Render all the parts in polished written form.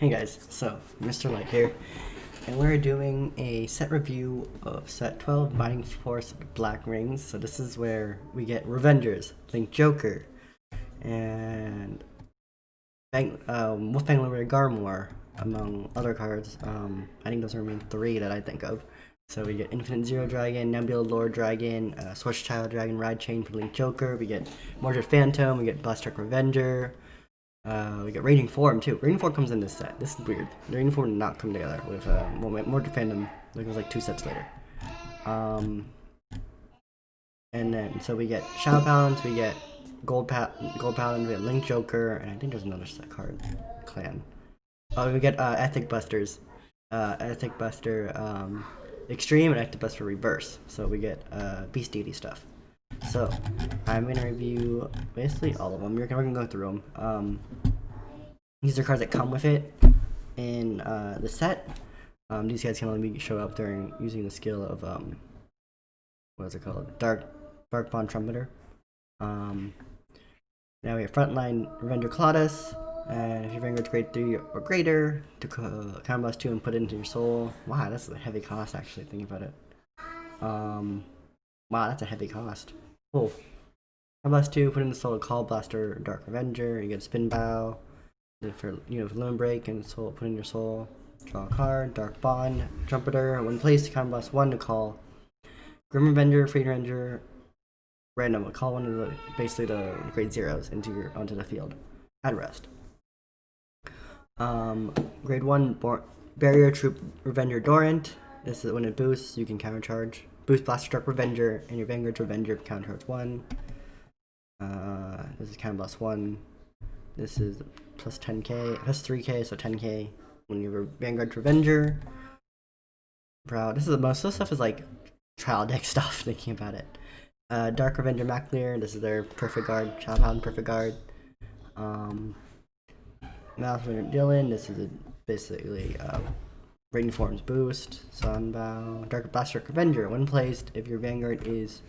Hey guys, so Mr. Light here, and we're doing a set review of set 12 Binding Force Black Rings. So this is where we get Revengers, Link Joker, and Wolfgang Liberator Garmor, among other cards. I think those are the main three that I think of. So we get Infinite Zero Dragon, Nebula Lord Dragon, Schwarzschild Dragon, Ride Chain for Link Joker, we get Mordred Phantom, we get Blaster Revenger. We get Raging Form too. Raging Form comes in this set. This is weird. The Raging Form did not come together with Mordred Phantom. Like it was like 2 sets later. And then so we get Shadow Paladins, we get Gold Paladin, we get Link Joker, and I think there's another set card clan. We get Ethic Busters, Ethic Buster Extreme and Ethic Buster Reverse. So we get Beast Deity stuff. So, I'm going to review basically all of them. We're going to go through them. These are cards that come with it in the set. These guys can only show up during using the skill of, what is it called? Dark Bond Trumpeter. Now we have Frontline Revenger Claudus. And if your Vanguard's grade 3 or greater, to combust 2 and put it into your soul. Wow, that's a heavy cost actually, thinking about it. Wow, that's a heavy cost. Cool. Combust 2, put in the soul, Call Blaster, Dark Revenger, you get a Spin Bow. For Limit Break and soul, put in your soul. Draw a card, Dark Bond, Trumpeter, when placed, combust 1 to call. Grim Revenger, Free Ranger, random, call one of the basically the grade zeros onto the field. At rest. Grade 1 Barrier Troop Revenger Dorant. This is when it boosts, you can countercharge. Boost Blaster Dark Revenger, and your Vanguard's Revenger countercharge 1. This is counterblast 1. This is plus 10k, plus 3k, so 10k when you have a Vanguard's Revenger. Bro, this is most of the stuff is like trial deck stuff, thinking about it. Dark Revenger Maclear, this is their Perfect Guard, Shadow Paladin Perfect Guard. Mouth Revenger Dylan, this is basically Raging Forms boost, Sunbow, Dark Blaster Revenger. When placed, if your Vanguard is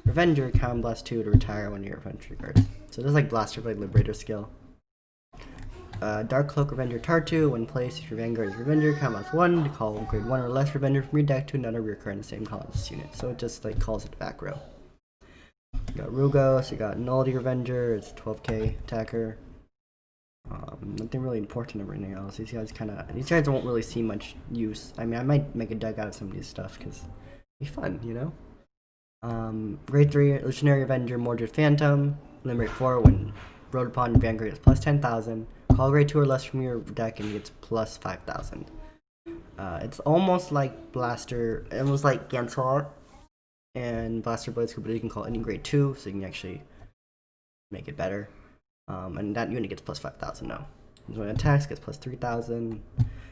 Revenger, count blast 2 to retire one of your infantry cards. So this is like Blaster Blade Liberator skill. Dark Cloak Revenger Tartu. When placed, if your Vanguard is Revenger, count blast 1 to call grade 1 or less Revenger from your deck to another rear card in the same color as this unit. So it just like calls it back row. You got Rugos, you got Nullity Revenger, it's 12k attacker. Nothing really important or anything else. These guys won't really see much use. I mean, I might make a deck out of some of these stuff because it'd be fun, you know. Grade 3 Legionary Avenger Mordred Phantom. Limerick 4 when rode upon Vanguard gets plus 10,000. Call grade 2 or less from your deck and gets plus 5,000. It's almost like Blaster. It was like Gantor and Blaster Blade Scoop, but you can call any grade 2, so you can actually make it better. And that unit gets plus 5,000 now. When it attacks, gets plus 3,000.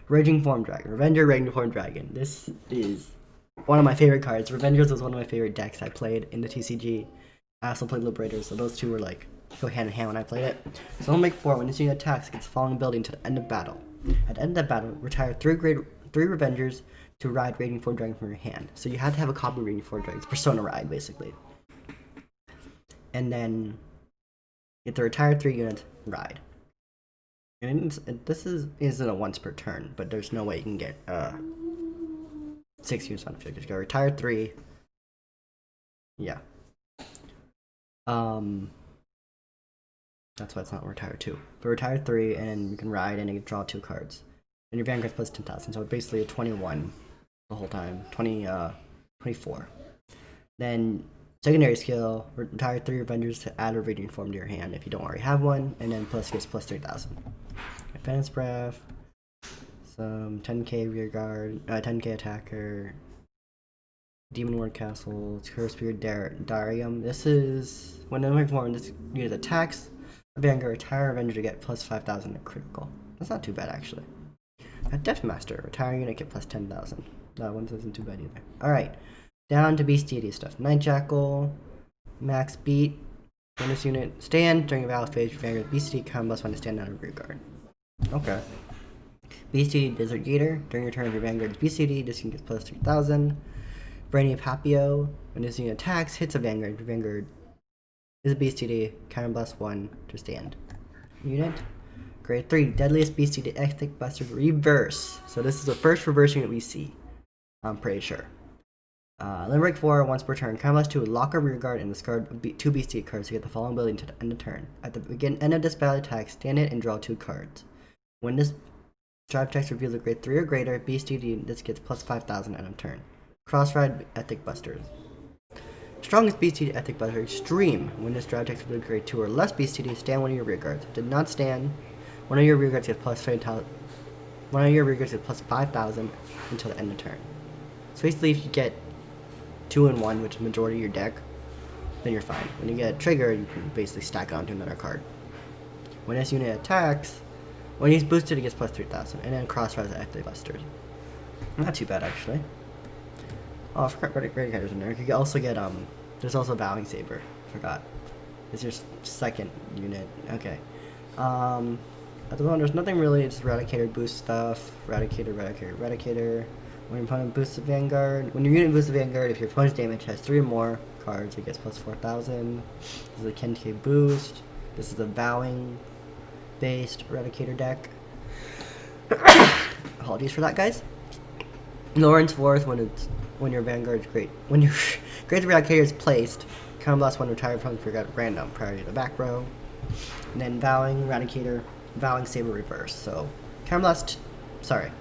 Raging Form Dragon. Revenger Raging Form Dragon. This is one of my favorite cards. Revengers was one of my favorite decks I played in the TCG. I also played Liberators, so those two were like, go hand in hand when I played it. So I'll make 4. When this unit attacks, it gets following ability until the end of battle. At the end of that battle, retire 3 Revengers to ride Raging Form Dragon from your hand. So you have to have a copy of Raging Form Dragon. It's Persona Ride, basically. And then get the retired 3 units, ride. And this isn't a once per turn, but there's no way you can get 6 units on the field. Just go retire 3. Yeah. That's why it's not retire 2. But retire 3, and you can ride, and you can draw 2 cards. And your Vanguard's plus 10,000, so it's basically a 21 the whole time. 24. Then secondary skill, retire 3 Revengers to add a Radiant Form to your hand if you don't already have one, and then plus gets plus 3,000. Advanced Breath, some 10k rear guard, 10k attacker, Demon Ward Castle, Curse Spirit Darium. This is when the form this unit attacks, Vanguard retire Revenger to get plus 5,000 to critical. That's not too bad actually. At Deathmaster, retire unit get plus 10,000. That one isn't too bad either. Alright. Down to Beast Deity stuff. Night Jackal, Max Beat. When this unit stand during a battle phase, your Vanguard Beast Deity combust when to stand out of rear guard. Okay. Beast Deity Desert Gator. During your turn of your Vanguard's Beast Deity, this unit gets plus 3,000. Brainy Papio. When this unit attacks, hits a Vanguard. Your Vanguard is a Beast Deity, counterblast 1 to stand. Unit. Grade 3, Deadliest BCD Ethic Busters Reverse. So this is the first reversing that we see. I'm pretty sure. Limerick 4, once per turn. Combat 2, lock a rear guard and discard 2 BCD cards to get the following ability until the end of turn. At the end of this battle attack, stand it and draw 2 cards. When this drive text reveals a grade 3 or greater BCD, this gets plus 5,000 end of turn. Cross-ride Ethic Busters. Strongest BCD Ethic Buster Extreme. When this drive text reveals grade 2 or less BCD, stand one of your rear guards. Did not stand, one of your rear guards gets plus 5,000. One of your rear guards gets plus 5,000 until the end of turn. So basically, if you get 2 and 1, which is the majority of your deck, then you're fine. When you get a trigger, you can basically stack onto another card. When this unit attacks, when he's boosted, he gets plus 3,000, and then cross-rise Ethic Busters. Not too bad, actually. Oh, I forgot Great Guiders in there. You can also get, there's also Bowing Saber. Forgot. It's your second unit. Okay. At the moment, there's nothing really. It's Eradicator boost stuff. Eradicator. When your opponent boosts the Vanguard. When your unit boosts the Vanguard, if your opponent's damage has 3 or more cards, it gets plus 4,000. This is a Kente boost. This is the Bowing-based Eradicator deck. Apologies for that, guys. Lawrence 4th, when your Vanguard is great. When your Great Eradicator is placed, Counterblast 1 retire from forgot random prior to the back row. And then Bowing Eradicator, Bowing Saber reverse. So Counterblast,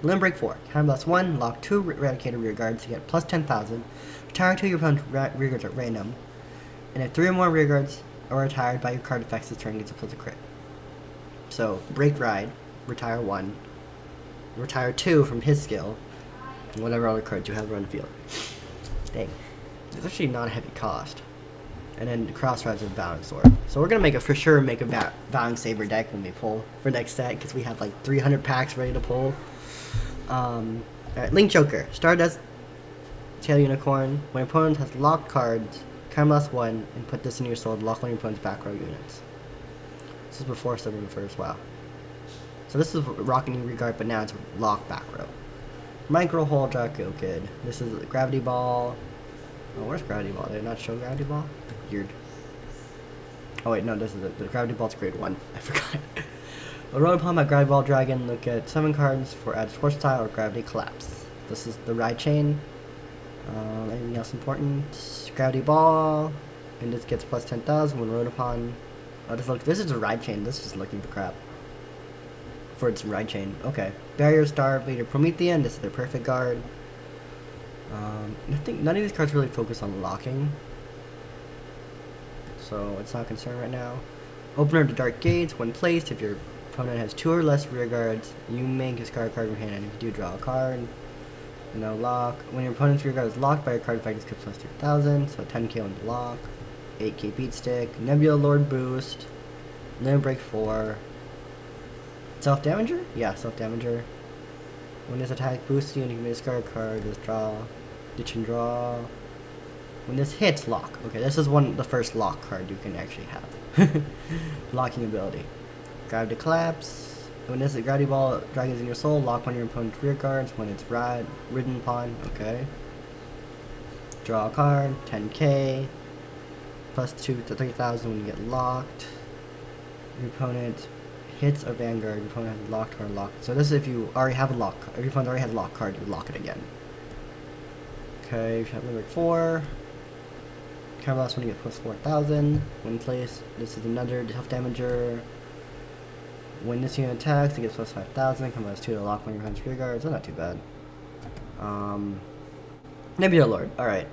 Limbrick 4. Counterblast 1, lock 2 Eradicator rear guards to get plus 10,000. Retire 2 your opponent's rear guards at random. And if 3 or more rear guards are retired by your card effects this turn, gets a plus a crit. So Break Ride, retire 1. Retire 2 from his skill. And whatever other cards you have around the field. Dang. It's actually not a heavy cost. And then Crossrides with Bowing Sword. So we're gonna for sure make a Bowing Saber deck when we pull for next set, because we have like 300 packs ready to pull. Alright, Link Joker. Stardust Tail Unicorn. When your opponent has locked cards, Counterblast 1 and put this in your soul to lock one of your opponent's back row units. This is before Silver first, wow. So this is rocking regard, but now it's locked back row. Micro Hole Draco Kid. This is Gravity Ball. Oh, where's Gravity Ball? Did I not show Gravity Ball? Weird. Oh wait, no, this is the Gravity Ball's grade 1. I forgot. A road upon my Gravity Ball Dragon. Look at 7 cards for add Scorch Style or Gravity Collapse. This is the Ride Chain. Anything else important? Gravity Ball. And this gets plus 10,000 when rode upon. Oh, this is a Ride Chain. This is just looking for crap. For its Ride Chain. Okay. Barrier Star, Vader Promethean. This is their perfect guard. I think none of these cards really focus on locking. So it's not a concern right now. Opener to Dark Gates. When placed, if your opponent has 2 or less rear guards, you may discard a card from your hand, and if you do, draw a card. No lock. When your opponent's rear guard is locked by a card effect, it's plus 3,000, so 10k on the lock. 8k Beat Stick. Nebula Lord boost. Limit Break 4. Self-Damager? Yeah, Self-Damager. When this attack boosts you and you can discard a card, just draw. Ditch and draw. When this hits, lock. Okay, this is the first lock card you can actually have. Locking ability. Gravity Collapse. When this Gravity Ball Dragons in your soul, lock one of your opponent's rear guards when it's ridden upon. Okay. Draw a card. 10k. Plus 2 to 3,000 when you get locked. Your opponent hits a Vanguard. Your opponent has locked or locked. So this is if you already have a lock. If your opponent already has a lock card, you lock it again. Okay, you have number 4. Counterblast when you get plus 4,000. When placed, this is another Self-Damager. When this unit attacks, it gets plus 5,000. Counterblast 2 to lock one of your opponent's rear guards. That's not too bad. Nebula Lord. Alright.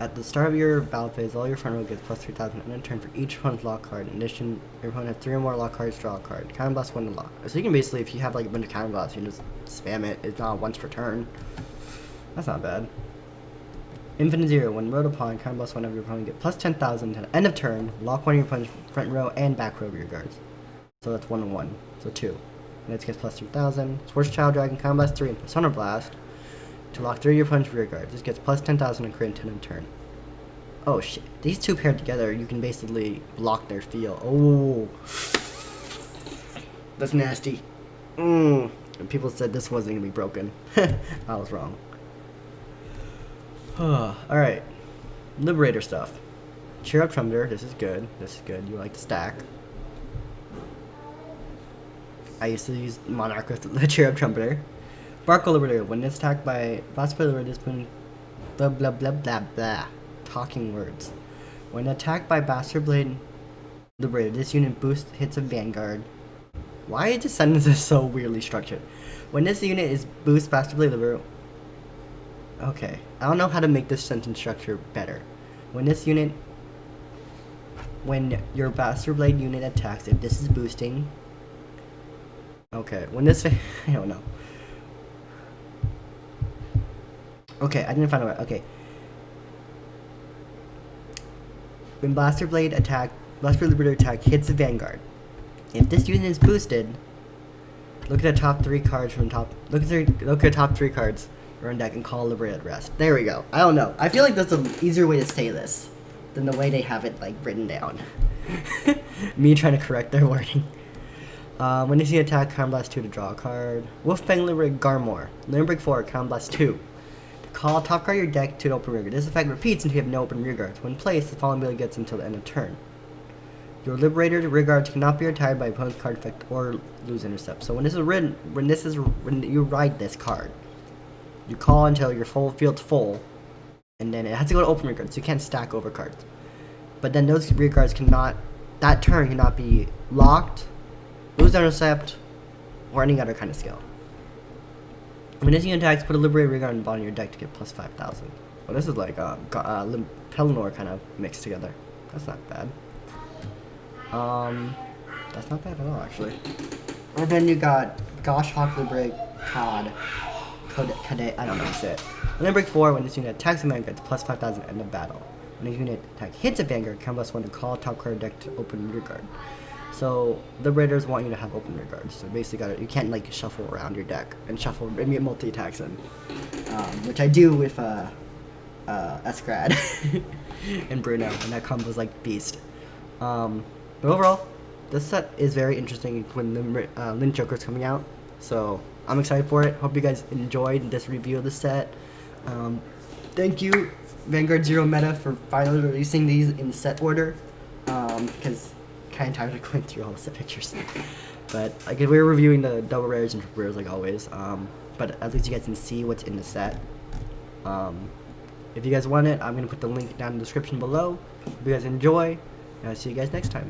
At the start of your battle phase, all your front row gets plus 3,000 in a turn for each opponent's lock card. In addition, your opponent has 3 or more lock cards, draw a card. Counterblast 1 to lock. So you can basically, if you have like a bunch of counterblasts, you can just spam it. It's not once per turn. That's not bad. Infinite Zero. When rode upon, counterblast 1 of your opponent get plus 10,000 to the end of turn. Lock one of your opponent's front row and back row rear guards. So that's 1 and 1. So 2. And it gets plus 3,000. Swords Child Dragon, counterblast 3 and Persona Blast to lock 3 of your opponent's rear guards. This gets plus 10,000 and crit 10 in turn. Oh shit. These two paired together, you can basically block their field. Oh. That's nasty. People said this wasn't going to be broken. I was wrong. Alright. Liberator stuff. Cheer Up Thunder. This is good. This is good. You like to stack. I used to use Monarch with the Cherub Trumpeter. Barco Liberator. When it's attacked by Blast Blade Liberator, this been blah blah blah blah blah. Talking words. When attacked by Bastard Blade Liberator, this unit boosts hits of Vanguard. Why is this sentence so weirdly structured? When this unit is boost Bastard Blade Liberator. Okay, I don't know how to make this sentence structure better. When your Bastard Blade unit attacks, if this is boosting. Okay, when this I don't know. Okay, I didn't find a way. Okay. When Blaster Blade Liberator attack hits the Vanguard. If this unit is boosted, look at the top 3 cards from top. Look at top 3 cards around deck and call Liberator at rest. There we go. I don't know. I feel like that's an easier way to say this than the way they have it like written down. Me trying to correct their wording. When you see attack, Counter Blast 2 to draw a card. Wolfbang Liberator Garmor. Limerick 4, Counter Blast 2. Call top card of your deck to an open rear guard. This effect repeats until you have no open rear guards. When placed, the following ability gets until the end of turn. Your Liberator rear guards cannot be retired by opponent's card effect or lose intercept. So when you ride this card, you call until your full field's full, and then it has to go to open rear guards, so you can't stack over cards. But then those rear guards that turn cannot be locked, lose intercept, or any other kind of skill. When this unit attacks, put a Liberator rear guard on the bottom of your deck to get plus 5,000. Well, this is like Pelennor kind of mixed together. That's not bad. That's not bad at all, actually. And then you got Gosh Hawk Liberator Cod, I don't know how to say it. Limerick 4, when this unit attacks a Vanguard, it's plus 5,000 end of battle. When this unit attack hits a Vanguard, Counter Blast 1 to call top card of deck to open rear guard. So Liberators want you to have open rear guards. So basically, you can't like shuffle around your deck and shuffle and get multi attacks in, which I do with Escrad and Bruno, and that combo's like beast. But overall, this set is very interesting when the Lynch Joker's coming out. So I'm excited for it. Hope you guys enjoyed this review of the set. Thank you, Vanguard Zero Meta, for finally releasing these in the set order. Because kind of tired of going through all the set pictures. But like, we're reviewing the double rares and triple rares like always. But at least you guys can see what's in the set. If you guys want it, I'm gonna put the link down in the description below. Hope you guys enjoy, and I'll see you guys next time.